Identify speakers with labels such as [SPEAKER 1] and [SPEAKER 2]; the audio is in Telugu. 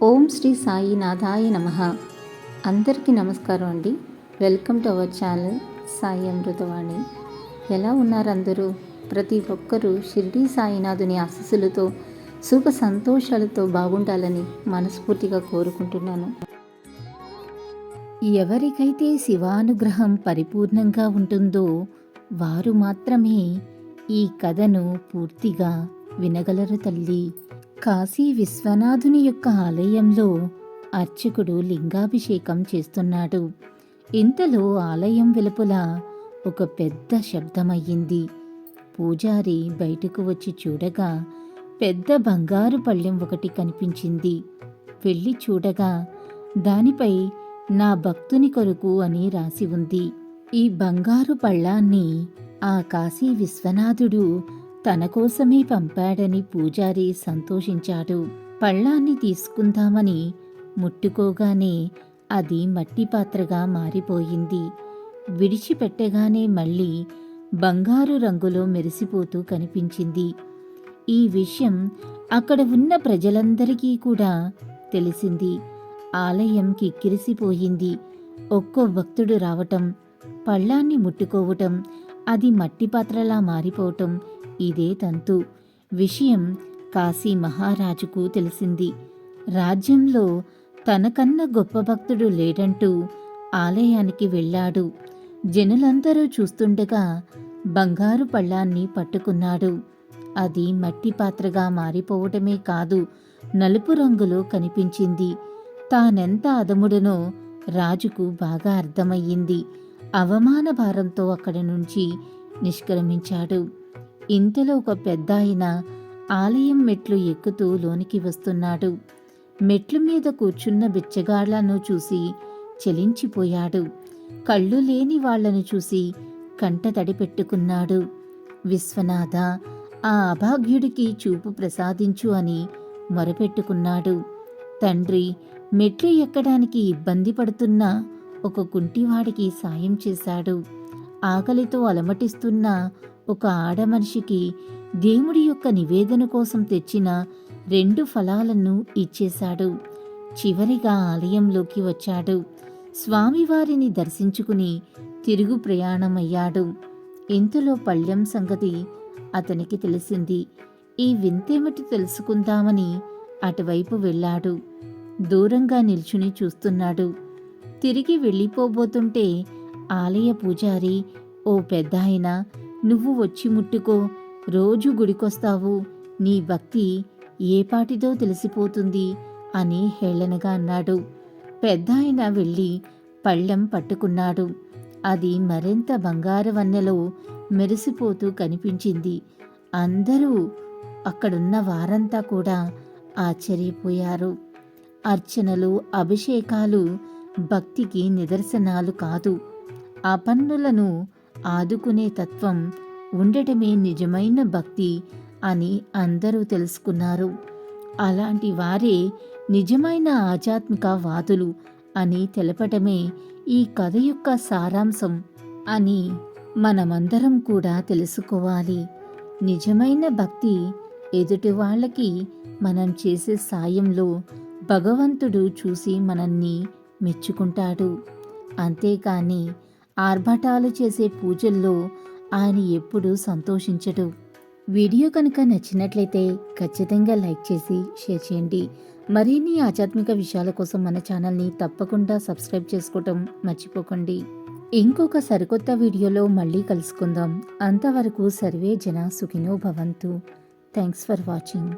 [SPEAKER 1] ఓం శ్రీ సాయినాథాయ నమః. అందరికీ నమస్కారం అండి. Welcome to our channel Sai Amruthavani. ఎలా ఉన్నారు అందరూ? ప్రతి ఒక్కరూ షిరిడి సాయినాథుని ఆశీస్సులతో సుఖ సంతోషాలతో బాగుండాలని మనస్ఫూర్తిగా కోరుకుంటున్నాను. ఎవరికైతే శివానుగ్రహం పరిపూర్ణంగా ఉంటుందో వారు మాత్రమే ఈ కథను పూర్తిగా వినగలరు తల్లి. కాశీ విశ్వనాథుని యొక్క ఆలయంలో అర్చకుడు లింగాభిషేకం చేస్తున్నాడు. ఇంతలో ఆలయం వెలుపల ఒక పెద్ద శబ్దమయ్యింది. పూజారి బయటకు వచ్చి చూడగా పెద్ద బంగారు పళ్ళెం ఒకటి కనిపించింది. వెళ్ళి చూడగా దానిపై నా భక్తుని కొరకు అని రాసి ఉంది. ఈ బంగారు పళ్ళాన్ని ఆ కాశీ విశ్వనాథుడు తన కోసమే పంపాడని పూజారి సంతోషించాడు. పళ్ళాన్ని తీసుకుందామని ముట్టుకోగానే అది మట్టి పాత్రగా మారిపోయింది. విడిచిపెట్టగానే మళ్ళీ బంగారు రంగులో మెరిసిపోతూ కనిపించింది. ఈ విషయం అక్కడ ఉన్న ప్రజలందరికీ కూడా తెలిసింది. ఆలయం కిక్కిరిసిపోయింది. ఒక్కో భక్తుడు రావటం, పళ్ళాన్ని ముట్టుకోవటం, అది మట్టి పాత్రలా మారిపోవటం ఇదే తంతు. విషయం కాశీ మహారాజుకు తెలిసింది. రాజ్యంలో తనకన్నా గొప్ప భక్తుడు లేడంటూ ఆలయానికి వెళ్ళాడు. జనులందరూ చూస్తుండగా బంగారు పళ్ళాన్ని పట్టుకున్నాడు. అది మట్టి పాత్రగా మారిపోవటమే కాదు, నలుపు రంగులో కనిపించింది. తానెంత అదముడనో రాజుకు బాగా అర్థమయ్యింది. అవమాన భారంతో అక్కడి నుంచి నిష్క్రమించాడు. ఇంతలో ఒక పెద్దాయన ఆలయం మెట్లు ఎక్కుతూ లోనికి వస్తున్నాడు. మెట్ల మీద కూర్చున్న బిచ్చగాళ్లను చూసి చలించిపోయాడు. కళ్ళు లేని వాళ్లను చూసి కంటతడి పెట్టుకున్నాడు. విశ్వనాథ, ఆ అభాగ్యుడికి చూపు ప్రసాదించు అని మొరపెట్టుకున్నాడు. తండ్రి, మెట్లు ఎక్కడానికి ఇబ్బంది పడుతున్న ఒక కుంటివాడికి సాయం చేశాడు. ఆకలితో అలమటిస్తున్న ఒక ఆడమనిషికి దేవుడి యొక్క నివేదన కోసం తెచ్చిన 2 ఫలాలను ఇచ్చేశాడు. చివరిగా ఆలయంలోకి వచ్చాడు. స్వామివారిని దర్శించుకుని తిరుగు ప్రయాణమయ్యాడు. ఇంతలో పళ్ళెం సంగతి అతనికి తెలిసింది. ఈ వింతేమిటి తెలుసుకుందామని అటువైపు వెళ్ళాడు. దూరంగా నిల్చుని చూస్తున్నాడు. తిరిగి వెళ్ళిపోబోతుంటే ఆలయ పూజారి, ఓ పెద్దాయన, నువ్వు వచ్చి ముట్టుకో, రోజు గుడికొస్తావు, నీ భక్తి ఏపాటిదో తెలిసిపోతుంది అని హేళనగా అన్నాడు. పెద్దాయన వెళ్ళి పళ్ళెం పట్టుకున్నాడు. అది మరింత బంగారు వన్నెలో మెరిసిపోతూ కనిపించింది. అందరూ, అక్కడున్న వారంతా కూడా ఆశ్చర్యపోయారు. అర్చనలు, అభిషేకాలు భక్తికి నిదర్శనాలు కాదు, ఆపన్నులను ఆదుకునే తత్వం ఉండటమే నిజమైన భక్తి అని అందరూ తెలుసుకున్నారు. అలాంటి వారే నిజమైన ఆధ్యాత్మిక వాదులు అని తెలపటమే ఈ కథ యొక్క సారాంశం అని మనమందరం కూడా తెలుసుకోవాలి. నిజమైన భక్తి ఎదుటి వాళ్ళకి మనం చేసే సాయంలో భగవంతుడు చూసి మనల్ని మెచ్చుకుంటాడు. అంతేకాని ఆర్భటాలు చేసే పూజల్లో ఆయన ఎప్పుడూ సంతోషించడు. వీడియో కనుక నచ్చినట్లయితే ఖచ్చితంగా లైక్ చేసి షేర్ చేయండి. మరిన్ని ఆధ్యాత్మిక విషయాల కోసం మన ఛానల్ని తప్పకుండా సబ్స్క్రైబ్ చేసుకోవటం మర్చిపోకండి. ఇంకొక సరికొత్త వీడియోలో మళ్ళీ కలుసుకుందాం. అంతవరకు సర్వే జన సుఖినో భవంతు. Thanks for watching.